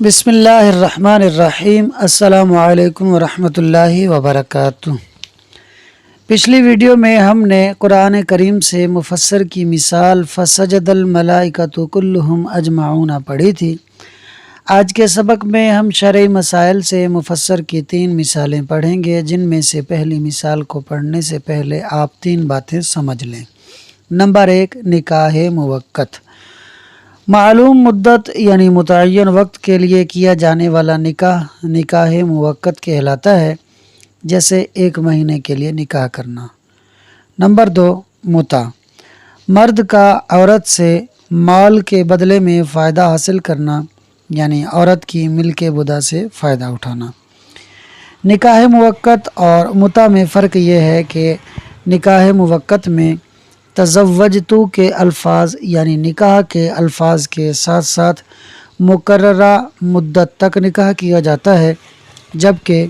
بسم اللہ الرحمن الرحیم۔ السلام علیکم ورحمۃ اللہ وبرکاتہ۔ پچھلی ویڈیو میں ہم نے قرآن کریم سے مفسر کی مثال فسجد الملائکۃ کلہم اجمعون پڑھی تھی۔ آج کے سبق میں ہم شرعی مسائل سے مفسر کی 3 مثالیں پڑھیں گے، جن میں سے پہلی مثال کو پڑھنے سے پہلے آپ 3 باتیں سمجھ لیں۔ نمبر 1، نکاح موقت۔ معلوم مدت یعنی متعین وقت کے لیے کیا جانے والا نکاح موقت کہلاتا ہے، جیسے 1 مہینے کے لیے نکاح کرنا۔ نمبر 2، متع۔ مرد کا عورت سے مال کے بدلے میں فائدہ حاصل کرنا، یعنی عورت کی ملک بدع سے فائدہ اٹھانا۔ نکاح موقت اور متع میں فرق یہ ہے کہ نکاح موقت میں تزوجتو کے الفاظ یعنی نکاح کے الفاظ کے ساتھ ساتھ مقررہ مدت تک نکاح کیا جاتا ہے، جبکہ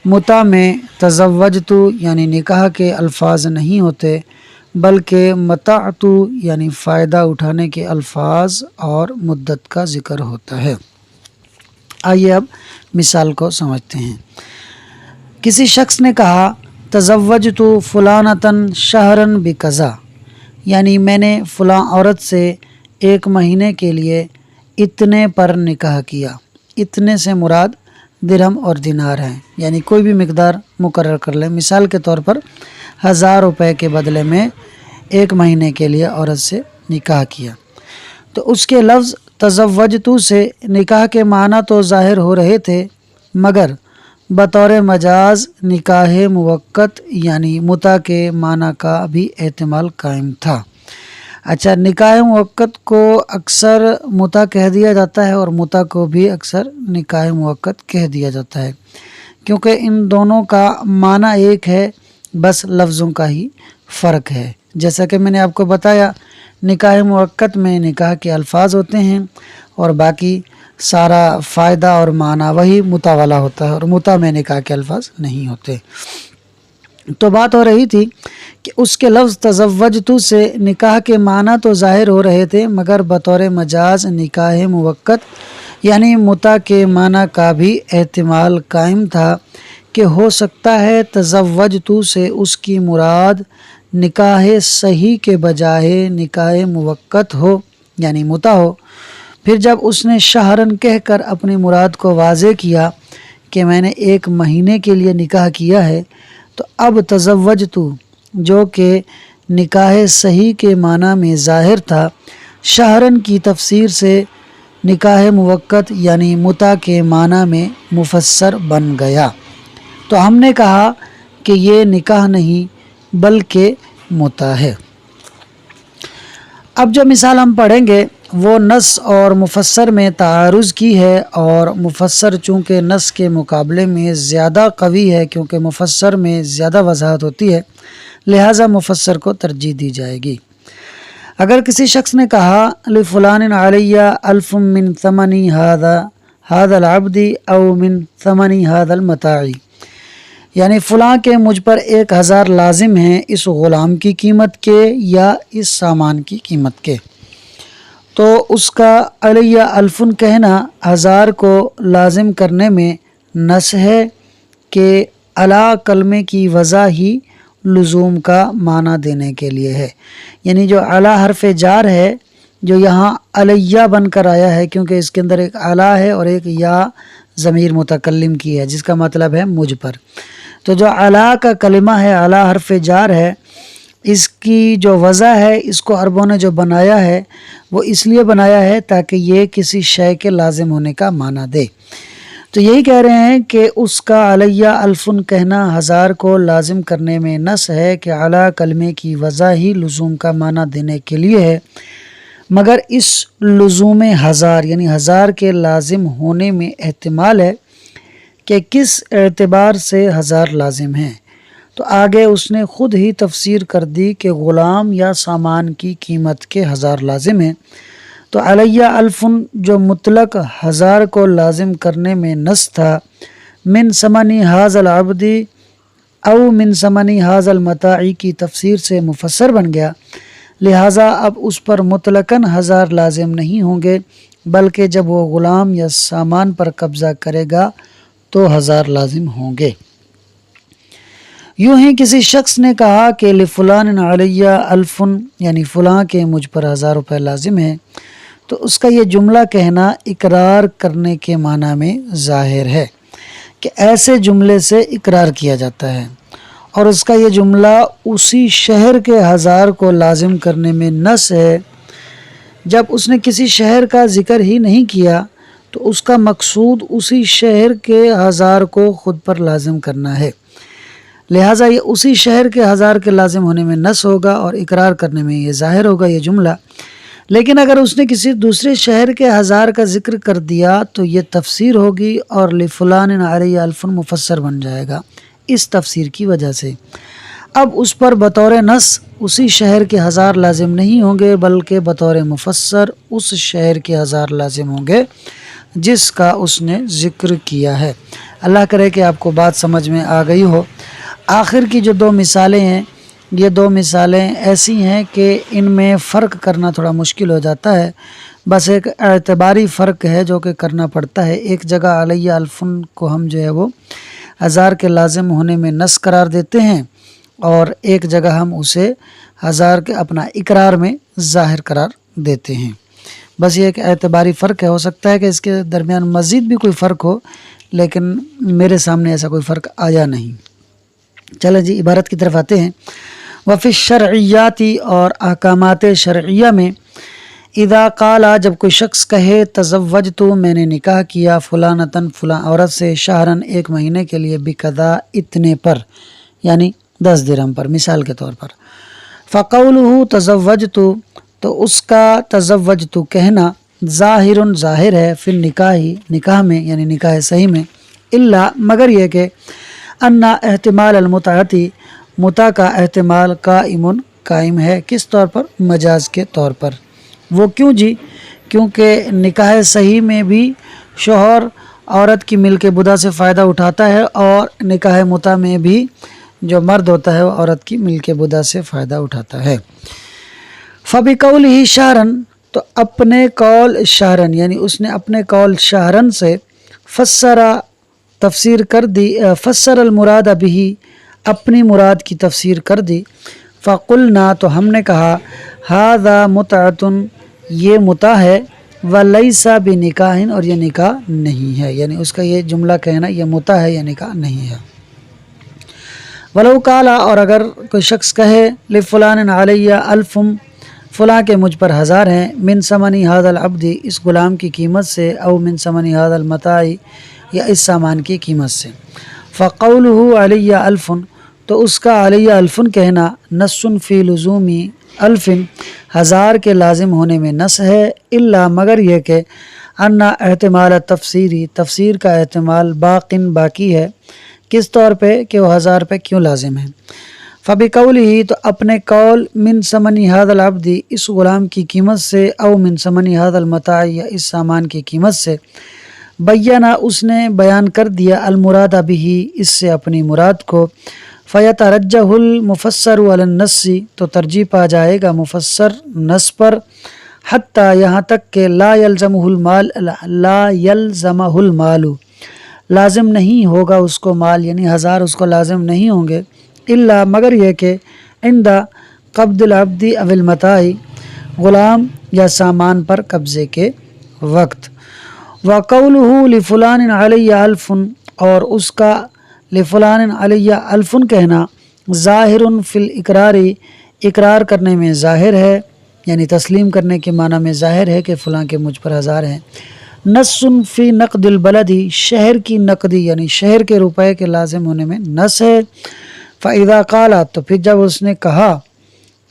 متع میں تزوجتو یعنی نکاح کے الفاظ نہیں ہوتے، بلکہ متعتو یعنی فائدہ اٹھانے کے الفاظ اور مدت کا ذکر ہوتا ہے۔ آئیے اب مثال کو سمجھتے ہیں۔ کسی شخص نے کہا تزوجتو فلانتن شہرن بکذا، یعنی میں نے فلاں عورت سے 1 مہینے کے لیے اتنے پر نکاح کیا۔ اتنے سے مراد درہم اور دینار ہیں، یعنی کوئی بھی مقدار مقرر کر لیں۔ مثال کے طور پر 1000 روپے کے بدلے میں 1 مہینے کے لیے عورت سے نکاح کیا، تو اس کے لفظ تزوجتو سے نکاح کے معنی تو ظاہر ہو رہے تھے، مگر بطور مجاز نکاح موقت یعنی متع کے معنی کا بھی احتمال قائم تھا۔ اچھا، نکاح موقت کو اکثر متع کہہ دیا جاتا ہے اور متع کو بھی اکثر نکاح موقت کہہ دیا جاتا ہے، کیونکہ ان دونوں کا معنی ایک ہے، بس لفظوں کا ہی فرق ہے۔ جیسا کہ میں نے آپ کو بتایا، نکاح موقت میں نکاح کے الفاظ ہوتے ہیں اور باقی سارا فائدہ اور معنی وہی متع والا ہوتا ہے، اور متع میں نکاح کے الفاظ نہیں ہوتے۔ تو بات ہو رہی تھی کہ اس کے لفظ تزوجتو سے نکاح کے معنی تو ظاہر ہو رہے تھے، مگر بطور مجاز نکاح موقت یعنی متع کے معنی کا بھی احتمال قائم تھا کہ ہو سکتا ہے تزوجتو سے اس کی مراد نکاح صحیح کے بجائے نکاح موقت ہو، یعنی متع ہو۔ پھر جب اس نے شہرن کہہ کر اپنی مراد کو واضح کیا کہ میں نے 1 مہینے کے لیے نکاح کیا ہے، تو اب تزوجتو جو کہ نکاح صحیح کے معنی میں ظاہر تھا، شہرن کی تفسیر سے نکاح موقت یعنی متع کے معنی میں مفسر بن گیا۔ تو ہم نے کہا کہ یہ نکاح نہیں بلکہ متع ہے۔ اب جو مثال ہم پڑھیں گے وہ نص اور مفسر میں تعارض کی ہے، اور مفسر چونکہ نص کے مقابلے میں زیادہ قوی ہے، کیونکہ مفسر میں زیادہ وضاحت ہوتی ہے، لہٰذا مفسر کو ترجیح دی جائے گی۔ اگر کسی شخص نے کہا لفلان علی 1000 من ثمن هذا العبد او من ثمن هذا المتاع، یعنی فلاں کے مجھ پر 1000 لازم ہیں اس غلام کی قیمت کے یا اس سامان کی قیمت کے، تو اس کا علیہ 1000 کہنا 1000 کو لازم کرنے میں نص ہے کہ علی کلمے کی وضع ہی لزوم کا معنی دینے کے لیے ہے، یعنی جو علی حرف جار ہے جو یہاں علیہ بن کر آیا ہے، کیونکہ اس کے اندر ایک علی ہے اور ایک یا ضمیر متکلم کی ہے جس کا مطلب ہے مجھ پر، تو جو علی کا کلمہ ہے، علی حرف جار ہے، اس کی جو وضع ہے اس کو عربوں نے جو بنایا ہے وہ اس لیے بنایا ہے تاکہ یہ کسی شے کے لازم ہونے کا معنی دے۔ تو یہی کہہ رہے ہیں کہ اس کا علیہ 1000 کہنا 1000 کو لازم کرنے میں نص ہے کہ علی کلمے کی وضع ہی لزوم کا معنی دینے کے لیے ہے، مگر اس لزوم 1000 یعنی 1000 کے لازم ہونے میں احتمال ہے کہ کس اعتبار سے 1000 لازم ہیں۔ تو آگے اس نے خود ہی تفسیر کر دی کہ غلام یا سامان کی قیمت کے 1000 لازم ہیں، تو علیہ 1000 جو مطلق 1000 کو لازم کرنے میں نص تھا، من ثمن هذا العبد او من ثمن هذا المتاع کی تفسیر سے مفسر بن گیا، لہٰذا اب اس پر مطلقاً 1000 لازم نہیں ہوں گے، बल्कि जब वो ग़ुलाम या सामान पर कब्ज़ा करेगा तो 1000 लाजिम होंगे। यूं ही किसी शख्स ने कहा कि लिफुलान अलैया अल्फुन, यानी फ़लाँ के मुझ पर 1000 रुपये लाजिम हैं, तो उसका ये जुमला कहना इकरार करने के माना में ज़ाहिर है कि ऐसे जुमले से इकरार किया जाता है, और उसका ये जुमला उसी शहर के 1000 को लाजिम करने में नस है। जब उसने किसी शहर का ज़िक्र ही नहीं किया तो उसका मकसूद उसी शहर के 1000 को ख़ुद पर लाजिम करना है, लिहाजा ये उसी शहर के 1000 के लाजिम होने में नस होगा और इकरार करने में ये ज़ाहिर होगा ये जुमला। लेकिन अगर उसने किसी दूसरे शहर के 1000 का ज़िक्र कर दिया तो ये तफसीर होगी और लिफुलान अलैया अल्फुन मुफस्सर बन जाएगा इस तफसीर की वजह से। अब उस पर बतौर नस उसी शहर के 1000 लाजिम नहीं होंगे, बल्कि बतौर मुफस्सर उस शहर के 1000 लाजिम होंगे जिसका उसने ज़िक्र किया है। अल्लाह करे कि आपको बात समझ में आ गई हो। आखिर की जो 2 मिसालें हैं, ये 2 मिसालें ऐसी हैं कि इनमें फ़र्क करना थोड़ा मुश्किल हो जाता है। बस एक एतबारी फ़र्क है जो कि करना पड़ता है। एक जगह अलैया अल्फुन को हम जो है वो 1000 के लाजिम होने में नस करार देते हैं, और एक जगह हम उसे 1000 के अपना इकरार में ज़ाहिर करार देते हैं। बस ये एक एतबारी फ़र्क है। हो सकता है कि इसके दरमियान मज़ीद भी कोई फ़र्क हो, लेकिन मेरे सामने ऐसा कोई फ़र्क आया नहीं। चलें जी, इबारत की तरफ आते हैं। वफ़ी शरइयाती, और अहकामात शरइया में, इदा काला, जब कोई शख्स कहे तज़व्वजतु, मैंने निकाह किया, फ़ुलानतन, फ़लाँ औरत से, शहरन, 1 महीने के लिए, बिकदा, इतने पर, यानी 10 दिरहम पर, मिसाल के तौर पर। फ़क़ौलुहु तज़व्वजतु, तो उसका तज़व्वजतु कहना ज़ाहिरुन ज़ाहिर है, फिर निकाही, निकाह में, यानी निकाह सही में, इल्ला, मगर यह कि अन्ना एहतिमाल अलमुताअती, मुता का एहतिमाल काइमुन, कायम है, किस तौर पर? मजाज के तौर पर। वो क्यों जी? क्योंकि निकाह सही में भी शोहर औरत की मिल्क बुदा से फ़ायदा उठाता है, और निकाह मुता में भी जो मर्द होता है वो औरत की मिल्क बुदा से फ़ायदा उठाता है। फ़बिक़ौलिही शारन, तो अपने कौल शारन, यानी उसने अपने कौल शारन से फस्सरा, तफसीर कर दी, फस्सर अलमुराद बिही, अपनी मुराद की तफसीर कर दी। फ़क़ुलना, तो हमने कहा, हाज़ा मुतअतुन, ये मुता है, व लैसा बिनिकाहिन, और ये निकाह नहीं है, यानी उसका ये जुमला कहना ये मुता है, ये निकाह नहीं है। वलौ काला, और अगर कोई शख्स कहे, लिफ़ुलान अलैया अल्फुम, फ़लाँ के मुझ पर 1000 हैं, मिन समनी हाज़ल अब्दी, इस ग़ुलाम की कीमत से, औ मिन समनी हाज़ल मताई, या इस सामान की कीमत से। फ़क़ौलुहु अलैया अल्फुन, तो उसका अलैया अल्फुन कहना नस्सुन फ़ी लुज़ूमी अल्फिन, 1000 के लाजिम होने में नस है, इल्ला, मगर यह कि अन्ना एहतिमाल तफसीरी, तफसीर का एहतिमाल बाक़िन, बाकी है, किस तौर पे कि वो 1000 पे क्यों लाजिम है। फ़बिक़ौलिही, तो अपने कौल, मिन समनी हाज़ल अब्दी, इस ग़ुलाम की कीमत से, औ मिन समनी हाज़ल मताई, या इस सामान की कीमत से, बय्यना, उसने बयान कर दिया, अलमुराद बिही, इससे अपनी मुराद को। फ़यतरज्जहुल मुफस्सरु अलन नस्सी, तो तरजीह पा जाएगा मुफस्सर नस पर, हत्ता, यहाँ तक के ला यल्ज़मुहुल मालू, लाजिम नहीं होगा उसको माल, यानी 1000 उसको लाजिम नहीं होंगे, इल्ला, मगर यह कि इंदा क़ब्दिल अब्दी अविल मताई, ग़ुलाम या सामान पर कब्ज़े के वक्त। व क़ौलुहु लिफ़ुलान अलैया अल्फुन, और उसका लिफ़ुलान अलैया अल्फुन कहना ज़ाहिरुन फ़िल इकरारी, इकरार करने में ज़ाहिर है, यानी तस्लीम करने के माना में ज़ाहिर है कि फ़लाँ के मुझ पर 1000 हैं। नस्सुन फ़ी नक़दिल बलदी, शहर की नक़दी, यानी शहर के रुपए के लाजिम होने में नस है। फ़इज़ा क़ाला, तो फिर जब उसने कहा,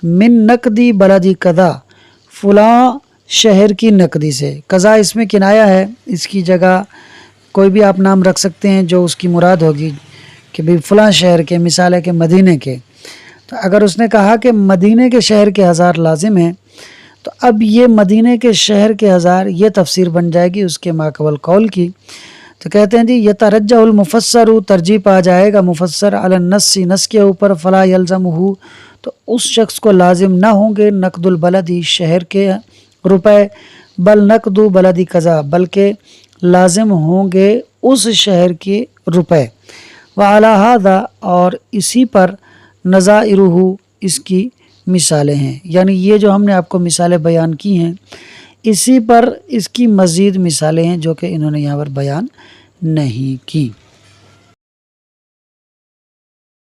मिन नक़दी बलदी कदा, फ़लाँ शहर की नक़दी से, कज़ा इसमें किनाया है, इसकी जगह कोई भी आप नाम रख सकते हैं जो उसकी मुराद होगी कि भाई फ़लाँ शहर के, मिसाल है कि मदीने के। तो अगर उसने कहा कि मदीने के शहर के 1000 लाजिम हैं, तो अब ये मदीने के शहर के 1000, ये तफसीर बन जाएगी उसके माक़बल कौल की। तो कहते हैं जी, यतरज्जहुल मुफस्सरु, तरजीह पा जाएगा मुफस्सर, अलन नस्सी, नस के ऊपर, फ़ला यल्ज़मुहु, तो उस शख्स को लाजिम ना होंगे, नक़दुल बलदी, शहर के रुपए, बल नकदु बलदी कज़ा, बल्कि लाजिम होंगे उस शहर के रुपए। व अला हादा, और इसी पर नज़ाइरुहु, इसकी मिसालें हैं। यानी ये जो हमने आपको मिसालें बयान की हैं, इसी पर इसकी मज़ीद मिसालें हैं जो कि इन्होंने यहाँ पर बयान नहीं की।